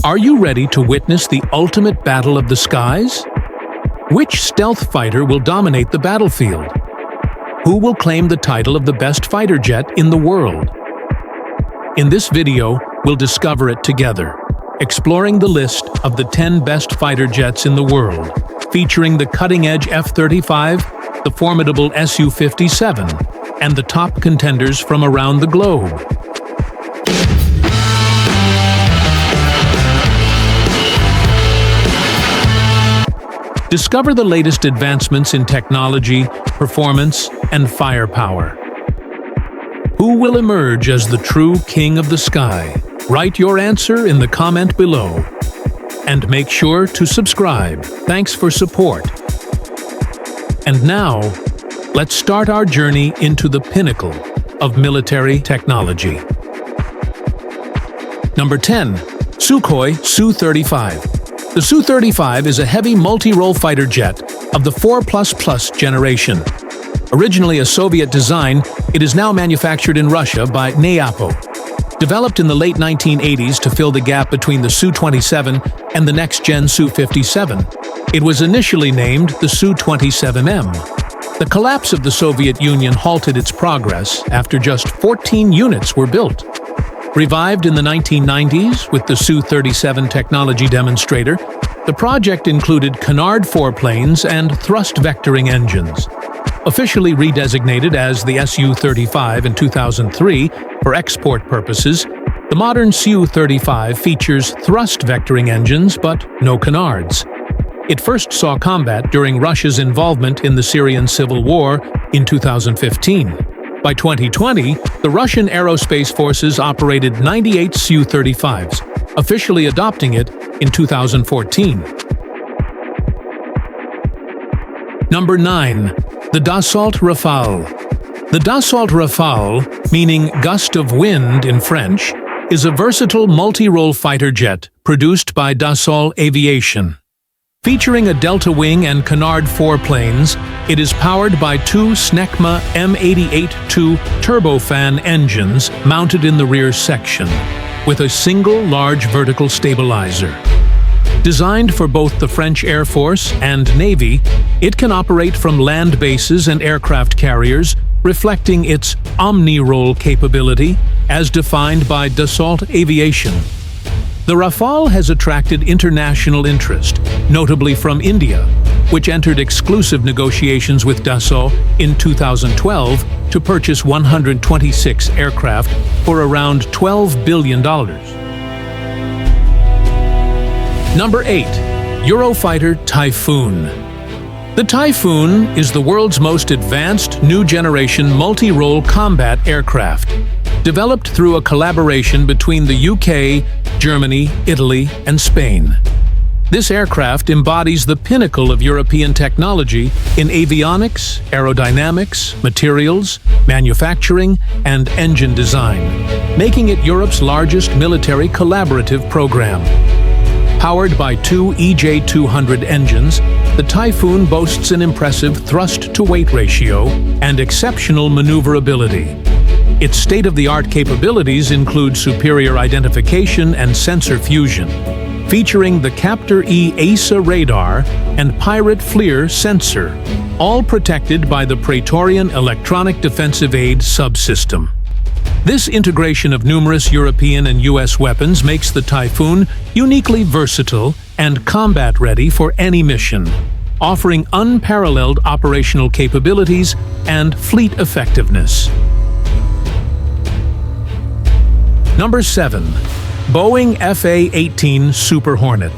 Are you ready to witness the ultimate battle of the skies? Which stealth fighter will dominate the battlefield? Who will claim the title of the best fighter jet in the world? In this video, we'll discover it together, exploring the list of the 10 best fighter jets in the world, featuring the cutting-edge F-35, the formidable Su-57, and the top contenders from around the globe. Discover the latest advancements in technology, performance, and firepower. Who will emerge as the true king of the sky? Write your answer in the comment below. And make sure to subscribe. Thanks for support. And now, let's start our journey into the pinnacle of military technology. Number 10. Sukhoi Su-35. The Su-35 is a heavy multi-role fighter jet of the 4++ generation. Originally a Soviet design, it is now manufactured in Russia by NAAPO. Developed in the late 1980s to fill the gap between the Su-27 and the next-gen Su-57, it was initially named the Su-27M. The collapse of the Soviet Union halted its progress after just 14 units were built. Revived in the 1990s with the Su-37 technology demonstrator, the project included canard foreplanes and thrust vectoring engines. Officially redesignated as the Su-35 in 2003 for export purposes, the modern Su-35 features thrust vectoring engines but no canards. It first saw combat during Russia's involvement in the Syrian civil war in 2015. By 2020, the Russian aerospace forces operated 98 Su-35s, officially adopting it in 2014. Number 9. The Dassault Rafale. The Dassault Rafale, meaning gust of wind in French, is a versatile multi-role fighter jet produced by Dassault Aviation. Featuring a delta wing and canard foreplanes, it is powered by two Snecma M88-2 turbofan engines mounted in the rear section, with a single large vertical stabilizer. Designed for both the French Air Force and Navy, it can operate from land bases and aircraft carriers, reflecting its omnirole capability as defined by Dassault Aviation. The Rafale has attracted international interest, notably from India, which entered exclusive negotiations with Dassault in 2012 to purchase 126 aircraft for around $12 billion. Number 8. Eurofighter Typhoon. The Typhoon is the world's most advanced new-generation multi-role combat aircraft, developed through a collaboration between the UK, Germany, Italy, and Spain. This aircraft embodies the pinnacle of European technology in avionics, aerodynamics, materials, manufacturing, and engine design, making it Europe's largest military collaborative program. Powered by two EJ200 engines, the Typhoon boasts an impressive thrust-to-weight ratio and exceptional maneuverability. Its state-of-the-art capabilities include superior identification and sensor fusion, featuring the Captor-E ASA radar and Pirate FLIR sensor, all protected by the Praetorian Electronic Defensive Aid subsystem. This integration of numerous European and US weapons makes the Typhoon uniquely versatile and combat-ready for any mission, offering unparalleled operational capabilities and fleet effectiveness. Number 7. Boeing FA-18 Super Hornet.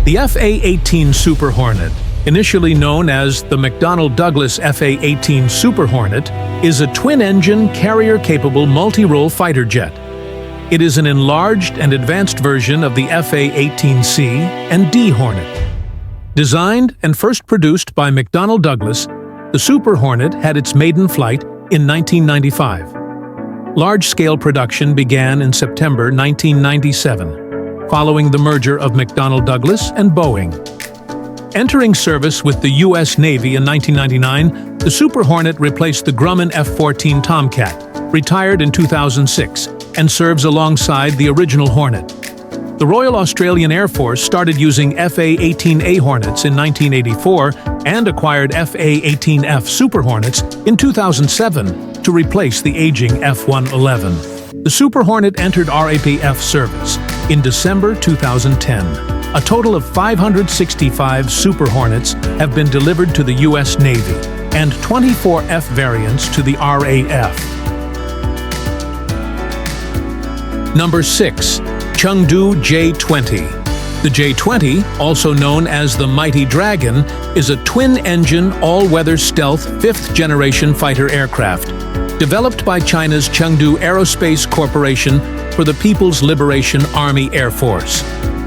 The FA-18 Super Hornet, initially known as the McDonnell Douglas FA-18 Super Hornet, is a twin-engine, carrier-capable multi-role fighter jet. It is an enlarged and advanced version of the FA-18C and D Hornet. Designed and first produced by McDonnell Douglas, the Super Hornet had its maiden flight in 1995. Large-scale production began in September 1997, following the merger of McDonnell Douglas and Boeing. Entering service with the U.S. Navy in 1999, the Super Hornet replaced the Grumman F-14 Tomcat, retired in 2006, and serves alongside the original Hornet. The Royal Australian Air Force started using FA-18A Hornets in 1984 and acquired FA-18F Super Hornets in 2007 to replace the aging F-111. The Super Hornet entered RAPF service in December 2010. A total of 565 Super Hornets have been delivered to the U.S. Navy and 24 F variants to the RAF. Number 6. Chengdu J-20. The J-20, also known as the Mighty Dragon, is a twin-engine, all-weather stealth fifth-generation fighter aircraft, developed by China's Chengdu Aerospace Corporation for the People's Liberation Army Air Force.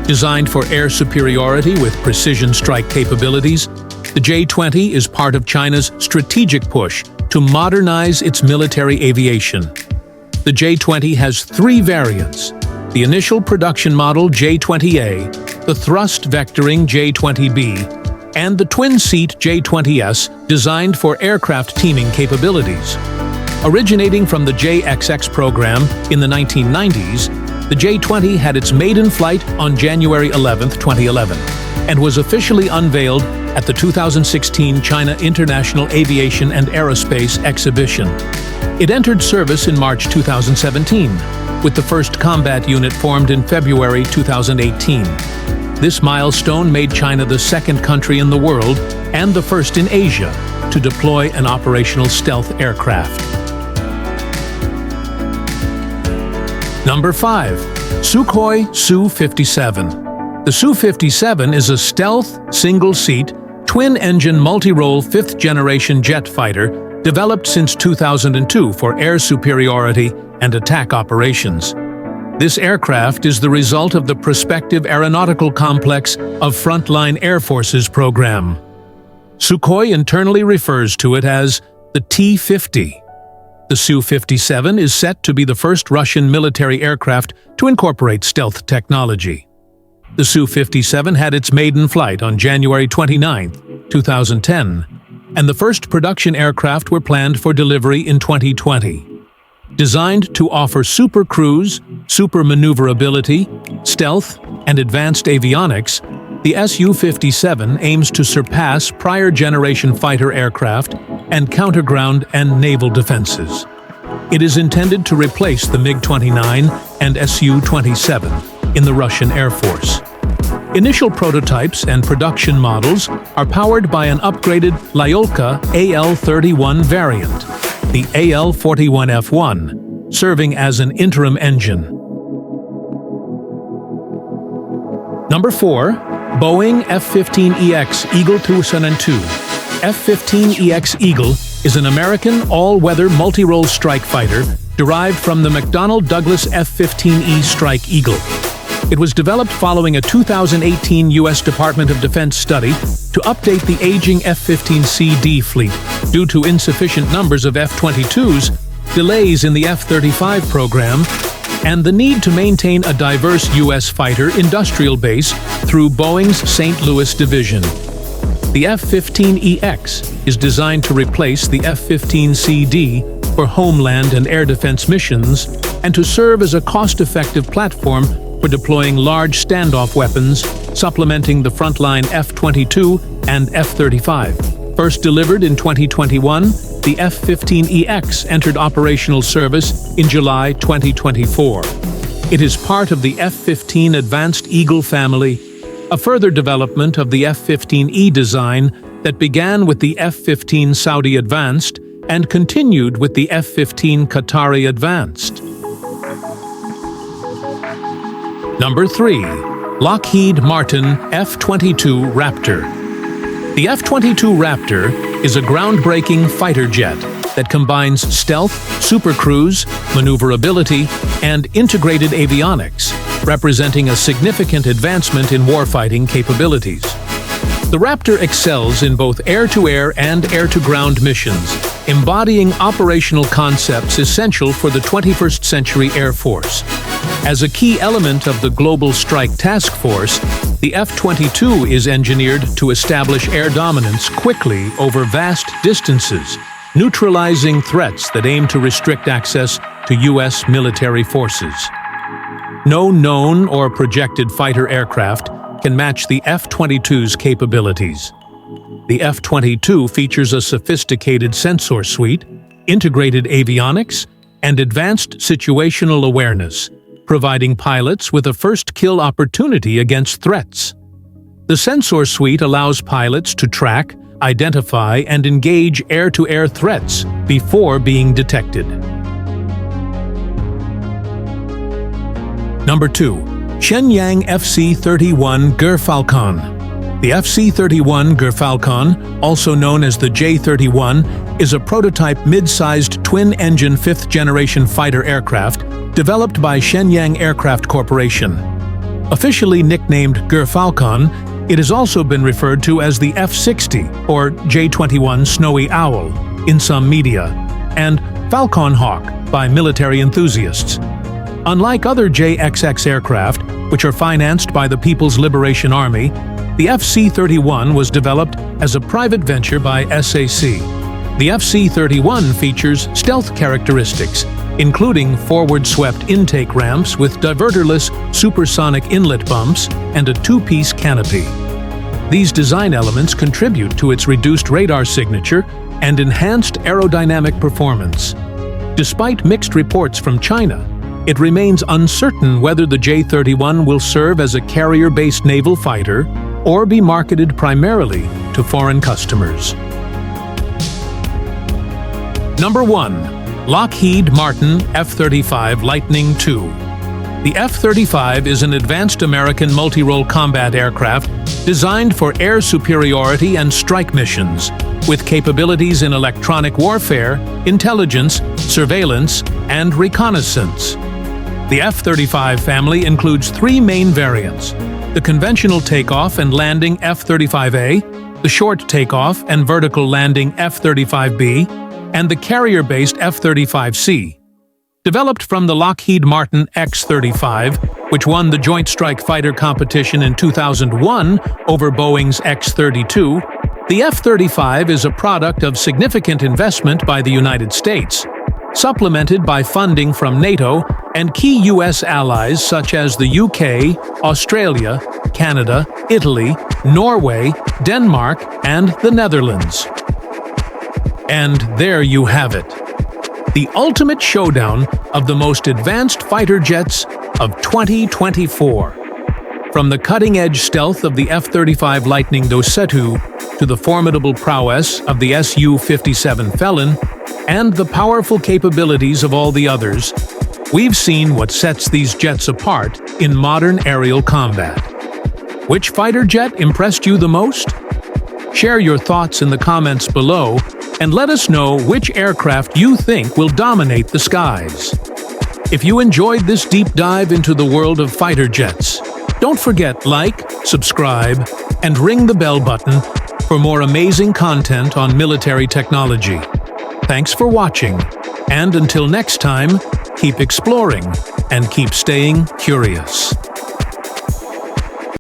Designed for air superiority with precision strike capabilities, the J-20 is part of China's strategic push to modernize its military aviation. The J-20 has 3 variants: the initial production model J-20A, the thrust-vectoring J-20B, and the twin-seat J-20S designed for aircraft teaming capabilities. Originating from the JXX program in the 1990s, the J-20 had its maiden flight on January 11, 2011, and was officially unveiled at the 2016 China International Aviation and Aerospace Exhibition. It entered service in March 2017, with the first combat unit formed in February 2018. This milestone made China the second country in the world and the first in Asia to deploy an operational stealth aircraft. Number 5. Sukhoi Su-57. The Su-57 is a stealth, single-seat, twin-engine multi-role fifth-generation jet fighter developed since 2002 for air superiority and attack operations. This aircraft is the result of the Prospective Aeronautical Complex of Frontline Air Forces program. Sukhoi internally refers to it as the T-50. The Su-57 is set to be the first Russian military aircraft to incorporate stealth technology. The Su-57 had its maiden flight on January 29, 2010, and the first production aircraft were planned for delivery in 2020. Designed to offer super cruise, super maneuverability, stealth, and advanced avionics, the Su-57 aims to surpass prior-generation fighter aircraft and counter-ground and naval defenses. It is intended to replace the MiG-29 and Su-27 in the Russian Air Force. Initial prototypes and production models are powered by an upgraded Lyulka AL-31 variant, the AL-41F1, serving as an interim engine. Number 4. Boeing F-15EX Eagle 2002. F-15EX Eagle is an American all-weather multi-role strike fighter derived from the McDonnell Douglas F-15E Strike Eagle. It was developed following a 2018 U.S. Department of Defense study to update the aging F-15CD fleet due to insufficient numbers of F-22s, delays in the F-35 program, and the need to maintain a diverse U.S. fighter industrial base through Boeing's St. Louis division. The F-15EX is designed to replace the F-15CD for homeland and air defense missions and to serve as a cost-effective platform for deploying large standoff weapons, supplementing the frontline F-22 and F-35. First delivered in 2021, the F-15EX entered operational service in July 2024. It is part of the F-15 Advanced Eagle family, a further development of the F-15E design that began with the F-15 Saudi Advanced and continued with the F-15 Qatari Advanced. Number 3. Lockheed Martin F-22 Raptor. The F-22 Raptor is a groundbreaking fighter jet that combines stealth, supercruise, maneuverability, and integrated avionics, representing a significant advancement in warfighting capabilities. The Raptor excels in both air-to-air and air-to-ground missions, embodying operational concepts essential for the 21st century Air Force. As a key element of the Global Strike Task Force, the F-22 is engineered to establish air dominance quickly over vast distances, neutralizing threats that aim to restrict access to U.S. military forces. No known or projected fighter aircraft can match the F-22's capabilities. The F-22 features a sophisticated sensor suite, integrated avionics, and advanced situational awareness, providing pilots with a first-kill opportunity against threats. The sensor suite allows pilots to track, identify, and engage air-to-air threats before being detected. Number 2. Shenyang FC-31 Gerfalcon. The FC-31 Gerfalcon, also known as the J-31, is a prototype mid-sized twin-engine fifth-generation fighter aircraft developed by Shenyang Aircraft Corporation. Officially nicknamed Gerfalcon, it has also been referred to as the F-60 or J-21 Snowy Owl in some media, and Falcon Hawk by military enthusiasts. Unlike other JXX aircraft, which are financed by the People's Liberation Army, the FC-31 was developed as a private venture by SAC. The FC-31 features stealth characteristics, including forward-swept intake ramps with diverterless supersonic inlet bumps and a two-piece canopy. These design elements contribute to its reduced radar signature and enhanced aerodynamic performance. Despite mixed reports from China, it remains uncertain whether the J-31 will serve as a carrier-based naval fighter or be marketed primarily to foreign customers. Number 1. Lockheed Martin F-35 Lightning II. The F-35 is an advanced American multi-role combat aircraft designed for air superiority and strike missions, with capabilities in electronic warfare, intelligence, surveillance, and reconnaissance. The F-35 family includes 3 main variants: the conventional takeoff and landing F-35A, the short takeoff and vertical landing F-35B, and the carrier-based F-35C. Developed from the Lockheed Martin X-35, which won the Joint Strike Fighter competition in 2001 over Boeing's X-32, the F-35 is a product of significant investment by the United States, supplemented by funding from NATO and key U.S. allies such as the UK, Australia, Canada, Italy, Norway, Denmark, and the Netherlands. And there you have it. The ultimate showdown of the most advanced fighter jets of 2024. From the cutting-edge stealth of the F-35 Lightning II to the formidable prowess of the Su-57 Felon and the powerful capabilities of all the others, we've seen what sets these jets apart in modern aerial combat. Which fighter jet impressed you the most? Share your thoughts in the comments below and let us know which aircraft you think will dominate the skies. If you enjoyed this deep dive into the world of fighter jets, don't forget like, subscribe, and ring the bell button for more amazing content on military technology. Thanks for watching, and until next time, keep exploring and keep staying curious.